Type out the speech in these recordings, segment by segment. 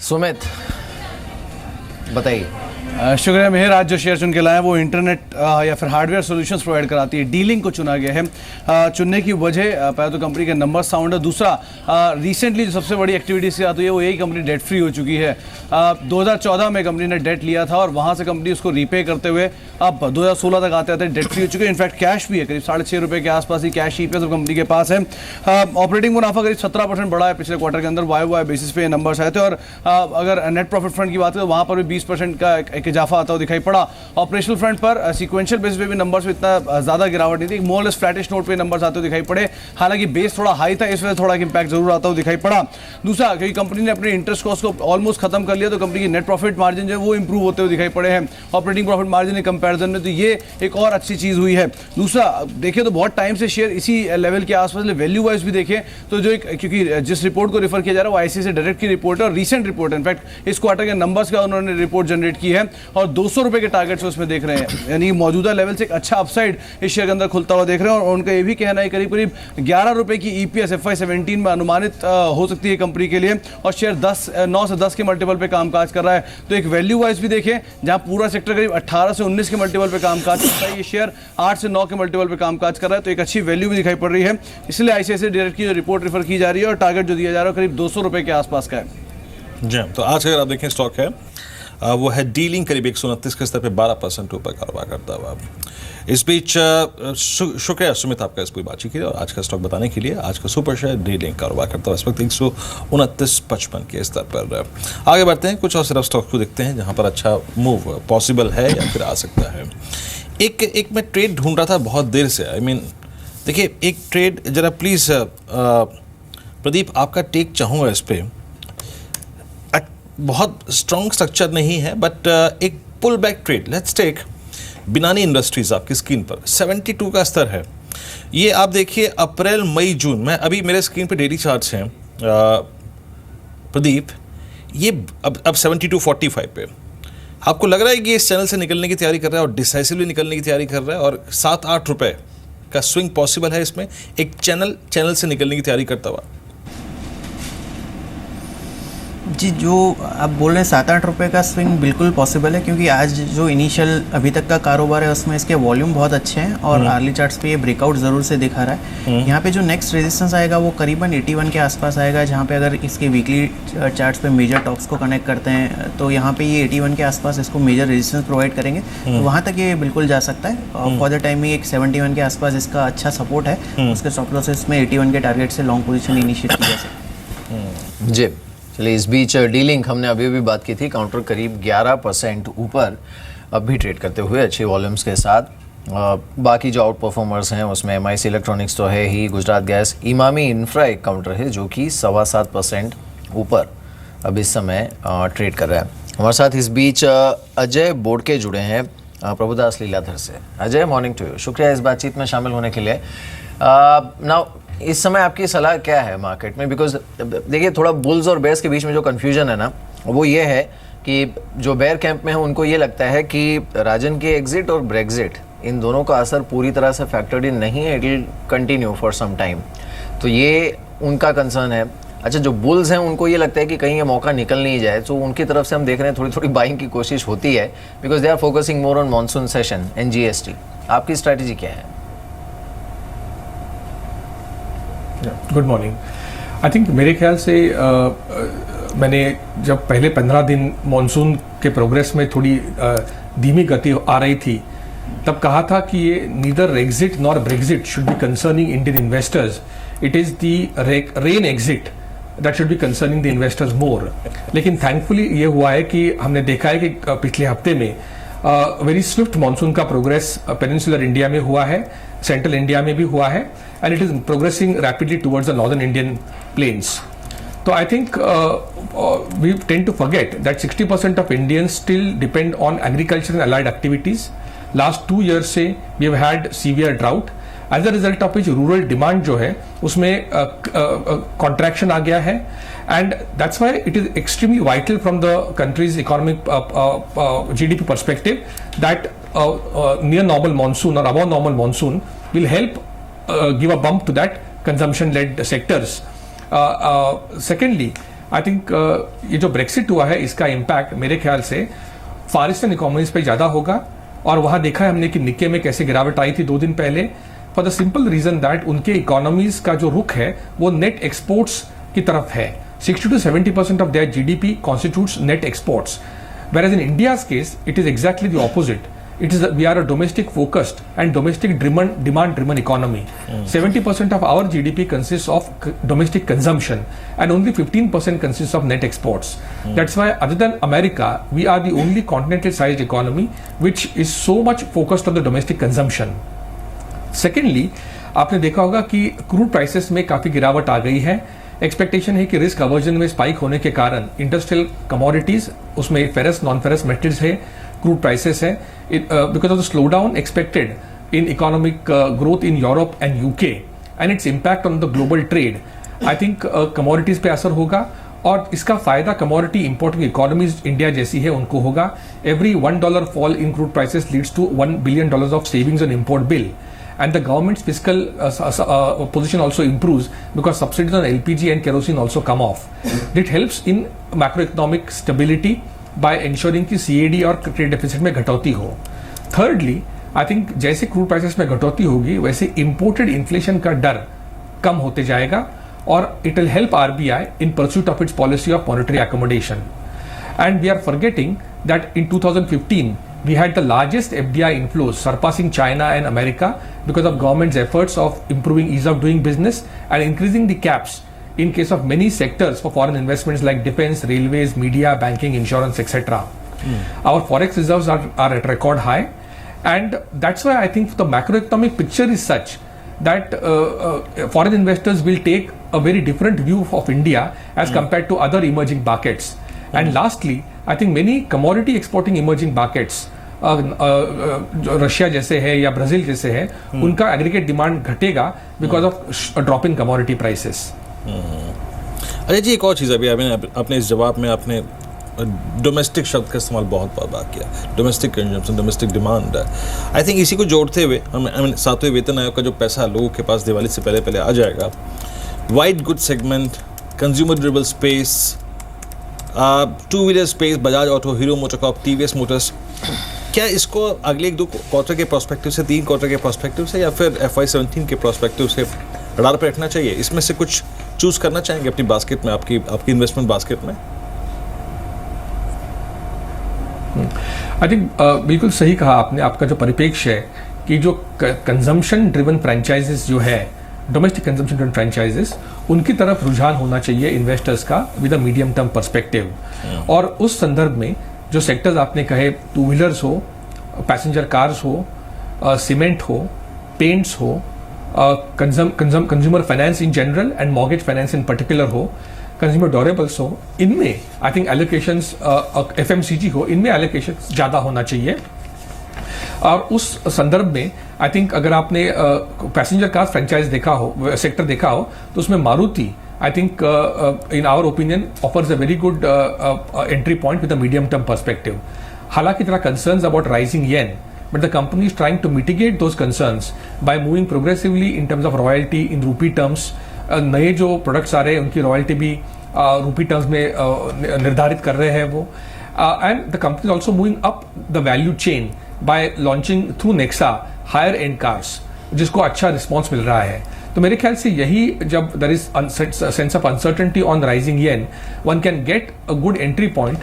सुमित बताइए। शुक्रिया मेहर। आज जो शेयर चुन के लाए हैं वो इंटरनेट या फिर हार्डवेयर सॉल्यूशंस प्रोवाइड कराती है। डीलिंग को चुना गया है। चुनने की वजह पहले तो कंपनी के नंबर साउंड है, दूसरा रिसेंटली जो सबसे बड़ी एक्टिविटी से आती है वो यही कंपनी डेट फ्री हो चुकी है। 2014 में कंपनी ने डेट लिया था और वहाँ से कंपनी उसको रीपे करते हुए अब 2016 तक आते आते डेट फ्री हो चुकी है। इनफैक्ट कैश भी है, करीब ₹6.5 के आसपास ही कैश EPS कंपनी के पास है। ऑपरेटिंग मुनाफा करीब 17% बढ़ा है पिछले क्वार्टर के अंदर। वाई बेसिस पे नंबर्स आए थे और अगर नेट प्रॉफिट फ्रंट की बात करें तो वहाँ पर भी 20% का एक इजाफा आता हुआ दिखाई पड़ा। ऑपरेशनल फ्रंट पर सीक्वेंशियल बेसिस पे भी नंबर्स में इतना ज़्यादा गिरावट नहीं थी, मोर लेस फ्लैटिश नोट पे नंबर्स आते हुए दिखाई पड़े। हालांकि बेस थोड़ा हाई था, इस वजह से थोड़ा इंपैक्ट जरूर आता हुआ दिखाई पड़ा। दूसरा, क्योंकि कंपनी ने अपने इंटरेस्ट कॉस्ट को ऑलमोस्ट खत्म कर लिया तो कंपनी की नेट प्रॉफिट मार्जिन जो है वो इंप्रूव होते हुए दिखाई पड़े हैं ऑपरेटिंग प्रॉफिट मार्जिन के कंपैरिजन में, तो ये एक और अच्छी चीज़ हुई है। दूसरा, देखिए तो बहुत टाइम से शेयर इसी लेवल के आसपास, वैल्यू वाइज भी देखें तो जो एक, क्योंकि जिस रिपोर्ट को रेफर किया जा रहा है वो ICICI डायरेक्ट की रिपोर्ट है और रीसेंट रिपोर्ट है। इनफैक्ट इस क्वार्टर के नंबर्स का उन्होंने रिपोर्ट जनरेट की है और ₹200 के टारगेट से उसमें देख रहे हैं, यानी मौजूदा लेवल से एक अच्छा अपसाइड इस शेयर के अंदर खुलता हुआ देख रहे हैं। और उनका ये भी कहना है करीब करीब ₹11 की EPS FY17 में अनुमानित हो सकती है कंपनी के लिए और शेयर 9 से 10 के मल्टीपल पे कामकाज कर रहा है। तो एक वैल्यू वाइज भी देखें जहां पूरा सेक्टर करीब 18 से 19 के मल्टीपल पे कामकाज करता है, ये शेयर 8 से 9 के मल्टीपल पे कामकाज कर रहा है, तो एक अच्छी वैल्यू भी दिखाई पड़ रही है। इसलिए ICICI डायरेक्ट की जो रिपोर्ट रेफर की जा रही है और टारगेट जो दिया जा रहा है करीब ₹200 के आसपास का है। जी, तो आज अगर आप देखें स्टॉक है वो है डीलिंग करीब 129 के स्तर पे 12% ऊपर कारोबार करता हुआ। इस बीच शुक्रिया सुमित आपका इस पूरी बातचीत के लिए और आज का स्टॉक बताने के लिए। आज का सुपर शेयर डीलिंग कारोबार करता हुआ इस वक्त 129.55 के स्तर पर। आगे बढ़ते हैं, कुछ और सिर्फ स्टॉक को देखते हैं जहां पर अच्छा मूव पॉसिबल है या फिर आ सकता है। एक मैं ट्रेड ढूंढ रहा था बहुत देर से। देखिए एक ट्रेड जरा प्लीज़ प्रदीप आपका टेक चाहूँगा इस पर। बहुत स्ट्रॉन्ग स्ट्रक्चर नहीं है बट एक pull back trade. Let's take Binani industries आपकी स्क्रीन पर 72 का स्तर है। ये आप देखिए अप्रैल मई जून में, अभी मेरे स्क्रीन पे डेली चार्ट्स हैं प्रदीप, ये अब 72.45 पे। आपको लग रहा है कि ये इस चैनल से निकलने की तैयारी कर रहा है और डिसाइसिवली निकलने की तैयारी कर रहा है और 7-8 रुपये का स्विंग पॉसिबल है इसमें, एक चैनल से निकलने की तैयारी करता हुआ। जी, जो आप बोल रहे हैं 7-8 रुपये का स्विंग बिल्कुल पॉसिबल है, क्योंकि आज जो इनिशियल अभी तक का कारोबार है उसमें इसके वॉल्यूम बहुत अच्छे हैं और अर्ली चार्ट्स पे ये ब्रेकआउट ज़रूर से दिखा रहा है। यहाँ पे जो नेक्स्ट रेजिस्टेंस आएगा वो करीबन 81 के आसपास आएगा, जहाँ पे अगर इसके वीकली चार्ट्स पे मेजर टॉप्स को कनेक्ट करते हैं तो यहाँ पे ये 81 के आसपास इसको मेजर रेजिस्टेंस प्रोवाइड करेंगे, तो वहाँ तक ये बिल्कुल जा सकता है। फॉर द टाइम एक 71 के आसपास इसका अच्छा सपोर्ट है, उसके स्टॉप लॉसेस में 81 के टारगेट से लॉन्ग पोजिशन इनिशिएट की जा सकती है। जी चलिए, इस बीच डीलिंग हमने अभी भी बात की थी, काउंटर करीब 11% ऊपर अब भी ट्रेड करते हुए अच्छी वॉल्यूम्स के साथ। बाकी जो आउट परफॉर्मर्स हैं उसमें MIC इलेक्ट्रॉनिक्स तो है ही, गुजरात गैस, इमामी इंफ्रा एक काउंटर है जो कि 7.25% ऊपर अब इस समय ट्रेड कर रहा है। हमारे साथ इस बीच अजय बोडके जुड़े हैं प्रभुदास लीलाधर से। अजय, मॉर्निंग टू यू, शुक्रिया इस बातचीत में शामिल होने के लिए। नाउ इस समय आपकी सलाह क्या है मार्केट में? बिकॉज देखिए थोड़ा बुल्स और बेयर्स के बीच में जो कन्फ्यूजन है ना, वो ये है कि जो बेयर कैंप में है उनको ये लगता है कि राजन के एग्जिट और ब्रेग्जिट, इन दोनों का असर पूरी तरह से फैक्टर्ड इन नहीं है, it will continue for some time, तो ये उनका कंसर्न है। अच्छा, जो बुल्स हैं उनको ये लगता है कि कहीं ये मौका निकल नहीं जाए, तो उनकी तरफ से हम देख रहे हैं थोड़ी बाइंग की कोशिश होती है, because they are focusing more on monsoon session NGST। आपकी स्ट्रैटेजी क्या है? Good morning. आई थिंक मेरे ख्याल से मैंने जब पहले 15 दिन मॉनसून के प्रोग्रेस में थोड़ी धीमी गति आ रही थी तब कहा था कि ये neither exit nor Brexit should be concerning Indian investors, it is the rain exit that should be concerning the investors more. लेकिन थैंकफुली ये हुआ है कि हमने देखा है कि पिछले हफ्ते में वेरी स्विफ्ट मॉनसून का प्रोग्रेस पेनिनसुलर इंडिया में हुआ है, सेंट्रल इंडिया में भी हुआ है, and it is progressing rapidly towards the northern Indian plains. तो I think we tend to forget that 60% of Indians still depend on agriculture and allied activities. Last 2 years से we have had severe drought, as a result of which rural demand जो है उसमें contraction आ गया है, and that's why it is extremely vital from the country's economic GDP perspective that near normal monsoon or above normal monsoon will help give a bump to that consumption led sectors. Secondly, I think ये जो Brexit हुआ है इसका impact मेरे ख्याल से फार eastern economies पे ज़्यादा होगा, और वहाँ देखा है हमने कि निक्के में कैसे गिरावट आई थी 2 दिन पहले, for the simple reason that उनके इकोनॉमीज का जो रुख है वो नेट एक्सपोर्ट्स की तरफ है. 60 to 70% of their GDP constitutes net exports, whereas in India's case it is exactly the opposite. We are a domestic focused and domestic demand driven economy. 70% of our GDP consists of domestic consumption and only 15% consists of net exports. That's why other than America, we are the only continental sized economy which is so much focused on the domestic consumption. Secondly, आपने देखा होगा कि crude prices में काफ़ी गिरावट आ गई है. Expectation है कि रिस्क अवर्जन में स्पाइक होने के कारण इंडस्ट्रियल कमोडिटीज, उसमें फेरस नॉन फेरस मेटल्स है, क्रूड प्राइसेस है, because of the slow down expected in economic growth in Europe and UK and its impact on the global trade. I think commodities पे असर होगा, और इसका फायदा commodity importing economies India जैसी है उनको होगा. Every $1 fall in crude prices leads to $1 billion of savings on import bill. And the government's fiscal position also improves because subsidies on LPG and kerosene also come off. It helps in macroeconomic stability by ensuring कि CAD और trade deficit में घटौती हो. Thirdly, I think जैसे crude prices में घटौती होगी वैसे imported inflation का डर कम होते जाएगा, और it will help RBI in pursuit of its policy of monetary accommodation. And we are forgetting that in 2015 we had the largest FDI inflows surpassing China and America because of government's efforts of improving ease of doing business and increasing the caps in case of many sectors for foreign investments like defense, railways, media, banking, insurance, etc. Our forex reserves are at record high, and that's why I think the macroeconomic picture is such that foreign investors will take a very different view of India as compared to other emerging markets. And lastly, I think many commodity exporting emerging markets, Russia जैसे है या Brazil जैसे है, उनका aggregate demand घटेगा because of drop in commodity prices. अच्छा जी, एक और चीज़ अभी आपने इस जवाब में आपने डोमेस्टिक शब्द का इस्तेमाल बहुत बार किया. Domestic consumption, domestic demand. I think इसी को जोड़ते हुए हम 7वें वेतन आयोग का जो पैसा लोगों के पास दिवाली से पहले आ जाएगा, white good segment, consumer durable space, 2-wheeler space, Bajaj auto, hero MotoCorp, TVS Motors, क्या इसको अगले 1-2 क्वार्टर के प्रोस्पेक्टिव से, 3 क्वार्टर के प्रोस्पेक्टिव से, या फिर FY17 के प्रोस्पेक्टिव से रडार पर रखना चाहिए? इसमें से कुछ चूज करना चाहेंगे अपनी बास्केट में, आपकी इन्वेस्टमेंट बास्केट में? आई थिंक बिल्कुल सही कहा आपने. आपका जो परिप्रेक्ष्य है कि जो कंजम्पशन ड्रिवन फ्रेंचाइजेस जो है, डोमेस्टिक कंजम्पशन ड्रिवन फ्रेंचाइजेस, उनकी तरफ रुझान होना चाहिए इन्वेस्टर्स का with a medium term perspective. और उस संदर्भ में जो सेक्टर्स आपने कहे, 2-wheelers हो, पैसेंजर कार्स हो, सीमेंट हो, पेंट्स हो, consumer finance in general and mortgage finance in particular हो, कंज्यूमर ड्यूरेबल्स हो, इनमें आई थिंक एलोकेशंस, FMCG हो, इनमें एलोकेशंस ज़्यादा होना चाहिए. और उस संदर्भ में आई थिंक अगर आपने पैसेंजर कार फ्रेंचाइज देखा हो, सेक्टर देखा हो, तो उसमें Maruti I think in our opinion offers a very good entry point with a medium term perspective. हालांकि there are concerns about rising yen, but the company is trying to mitigate those concerns by moving progressively in terms of royalty in rupee terms. नए जो products आ रहे हैं उनकी royalty भी रूपी terms में निर्धारित कर रहे हैं वो. And the company also moving up the value chain by launching through Nexa higher end cars, जिसको अच्छा रिस्पॉन्स मिल रहा है. तो मेरे ख्याल से यही, जब there is sense of uncertainty on rising yen, one can get a good entry point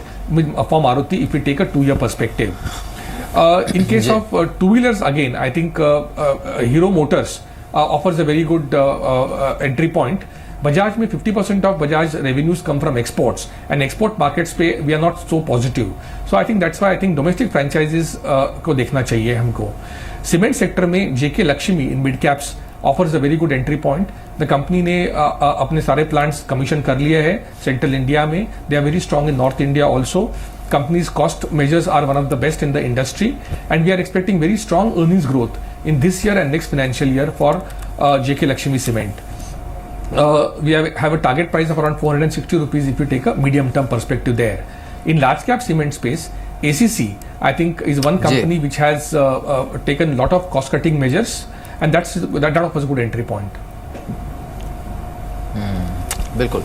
for Maruti if you take a 2-year perspective. In case of 2-wheelers, again, I think Hero Motors offers a very good entry point. Bajaj में 50% of Bajaj revenues come from exports, and export markets पे we are not so positive. So I think that's why I think domestic franchises को देखना चाहिए हमको. Cement sector में JK Lakshmi in mid caps offers a very good entry point. The company ने अपने सारे plants commission कर लिए हैं Central India में. They are very strong in North India also. Company's cost measures are one of the best in the industry, and we are expecting very strong earnings growth in this year and next financial year for JK Lakshmi Cement. We have a target price of around 460 rupees if you take a medium term perspective there. In large cap cement space, ACC I think is one company which has taken a lot of cost cutting measures, and that offers a good entry point. बिल्कुल.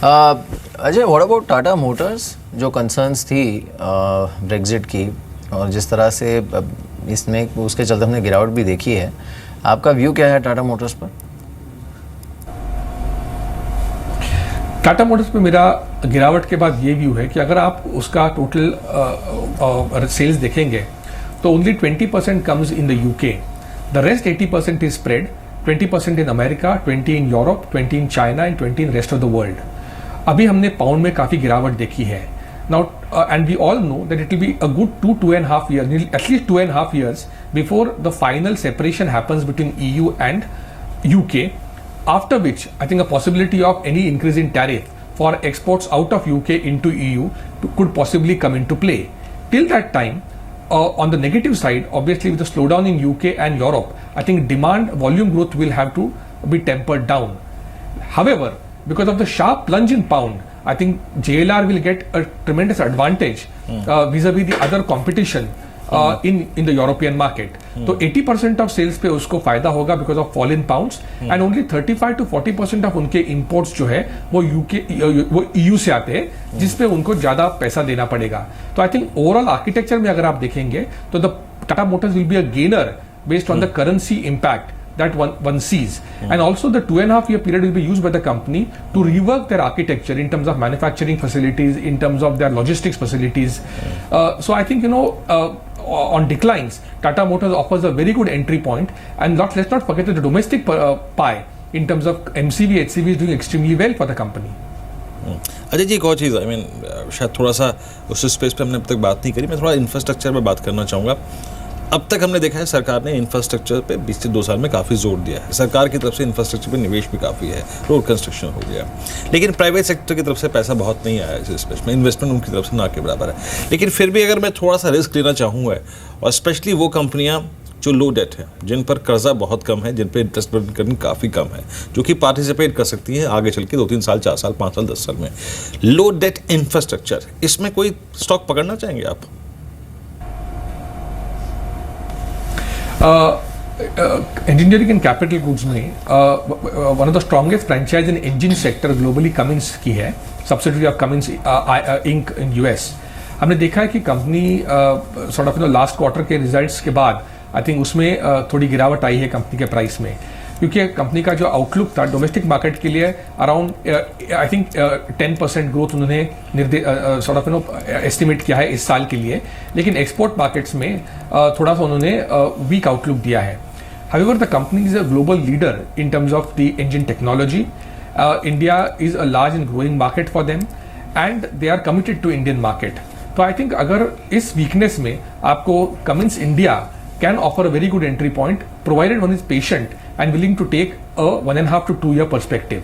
Ajay, what about Tata Motors? जो concerns थी Brexit की और जिस तरह से इसमें उसके चलते हमने गिरावट भी देखी है, आपका व्यू क्या है टाटा मोटर्स पर? टाटा मोटर्स पे मेरा गिरावट के बाद ये व्यू है कि अगर आप उसका टोटल सेल्स देखेंगे तो only 20% comes in the UK, the rest 80% is spread, 20% in America, 20 in Europe, 20 in China and 20 in rest of the world. अभी हमने पाउंड में काफ़ी गिरावट देखी है now, and we all know that it will be a good 2.5 years, at least 2.5 years before the final separation happens between EU and UK, after which I think a possibility of any increase in tariff for exports out of UK into EU could possibly come into play. Till that time, on the negative side, obviously with the slowdown in UK and Europe, I think demand volume growth will have to be tempered down. However, because of the sharp plunge in pound, I think JLR will get a tremendous advantage vis-a-vis the other competition in the European market. तो 80% of sales पे उसको फायदा होगा because of fall in pounds, and only 35 to 40% of उनके imports जो है वो EU से आते हैं, जिसपे उनको ज्यादा पैसा देना पड़ेगा। तो आई थिंक ओवरऑल आर्किटेक्चर में अगर आप देखेंगे तो the Tata Motors will be a gainer based on the currency impact that one sees, and also the 2.5 year period will be used by the company to rework their architecture in terms of manufacturing facilities, in terms of their logistics facilities. So I think on declines, Tata Motors offers a very good entry point, and let's not forget that the domestic pie in terms of MCV, HCV is doing extremely well for the company. Ajay ji, एक और चीज़, I mean शायद थोड़ा सा उस space पे हमने अब तक बात नहीं करी, मैं थोड़ा इंफ्रास्ट्रक्चर पे बात करना चाहूँगा। अब तक हमने देखा है सरकार ने इंफ्रास्ट्रक्चर पे 20 से 2 साल में काफ़ी जोर दिया है, सरकार की तरफ से इंफ्रास्ट्रक्चर पे निवेश भी काफ़ी है, रोड कंस्ट्रक्शन हो गया, लेकिन प्राइवेट सेक्टर की तरफ से पैसा बहुत नहीं आया इस स्पेस में, इन्वेस्टमेंट उनकी तरफ से ना के बराबर है। लेकिन फिर भी अगर मैं थोड़ा सा रिस्क लेना चाहूँगा, और स्पेशली वो कंपनियाँ जो लो डेट है, जिन पर कर्जा बहुत कम है, जिन पर इंटरेस्ट बर्डन काफ़ी कम है, जो कि पार्टिसिपेट कर सकती हैं आगे चल के 2-3 साल, 4 साल, 5 साल, 10 साल में, लो डेट इंफ्रास्ट्रक्चर, इसमें कोई स्टॉक पकड़ना चाहेंगे आप? इंजीनियरिंग एंड कैपिटल गुड्स में one of the strongest franchise in engine sector globally Cummins की है, subsidiary of Cummins Inc in US। हमने देखा है कि company sort of last quarter के रिजल्ट्स के बाद आई थिंक उसमें थोड़ी गिरावट आई है कंपनी के प्राइस में, क्योंकि कंपनी का जो आउटलुक था डोमेस्टिक मार्केट के लिए अराउंड आई थिंक 10% ग्रोथ उन्होंने सॉर्ट ऑफ एस्टिमेट किया है इस साल के लिए, लेकिन एक्सपोर्ट मार्केट्स में थोड़ा सा उन्होंने वीक आउटलुक दिया है। However the company is a global leader in terms of the engine technology, India is a large and growing market for them, and they are committed to Indian market. तो I think अगर इस weakness में आपको Cummins India can offer a very good entry point, provided one is patient and willing to take a 1.5 to 2 year perspective.